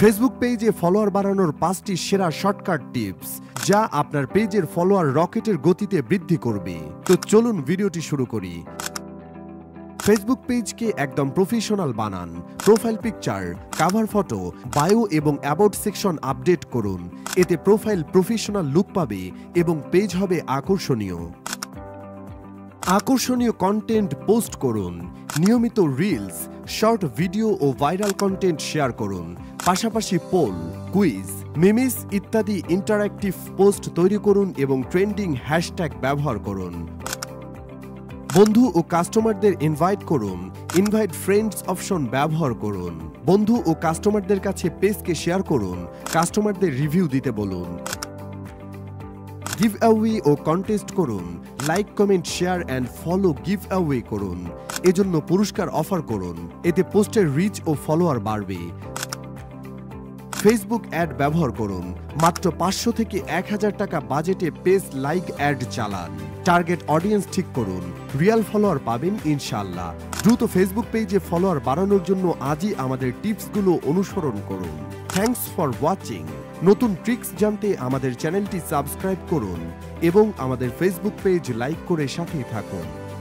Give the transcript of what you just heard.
Facebook পেজে follower বাড়ানোর 5টি সেরা শর্টকাট টিপস, যা আপনার পেজের ফলোয়ার রকেটের গতিতে বৃদ্ধি করবে। তো চলুন ভিডিওটি শুরু করি। ফেসবুক পেজকে একদম প্রফেশনাল বানান। Profile picture, cover photo, bio এবং অ্যাবাউট সেকশন আপডেট করুন। এতে প্রোফাইল প্রফেশনাল লুক পাবে এবং পেজ হবে আকর্ষণীয়। আকর্ষণীয় কন্টেন্ট পোস্ট করুন। নিয়মিত রিলস, শর্ট ভিডিও ও ভাইরাল কন্টেন্ট শেয়ার করুন। পাশাপাশি পোল, কুইজ, মিমিস ইত্যাদি ইন্টারঅ্যাক্টিভ পোস্ট তৈরি করুন এবং ট্রেন্ডিং হ্যাশট্যাগ ব্যবহার করুন। বন্ধু ও কাস্টমারদের ইনভাইট করুন। ইনভাইট ফ্রেন্ডস অপশন ব্যবহার করুন। বন্ধু ও কাস্টমারদের কাছে পেজকে শেয়ার করুন। কাস্টমারদের রিভিউ দিতে বলুন। গিভ অ্যাওয়ে ও কন্টেস্ট করুন। Like, comment, share and follow give away করুন। এজন্য পুরস্কার অফার করুন। এতে পোস্টের রিচ ও ফলোয়ার বাড়বে। ফেসবুক অ্যাড ব্যবহার করুন। মাত্র 500 থেকে 1000 টাকা বাজেটে পেজ লাইক অ্যাড চালান। টার্গেট অডিয়েন্স ঠিক করুন। রিয়েল ফলোয়ার পাবেন ইনশাআল্লাহ। দ্রুত ফেসবুক পেজে ফলোয়ার বাড়ানোর জন্য আজই আমাদের টিপসগুলো অনুসরণ করুন। Thanks for watching. নতুন ট্রিক্স জানতে আমাদের চ্যানেলটি সাবস্ক্রাইব করুন এবং আমাদের ফেসবুক পেজ লাইক করে সাথেই থাকুন।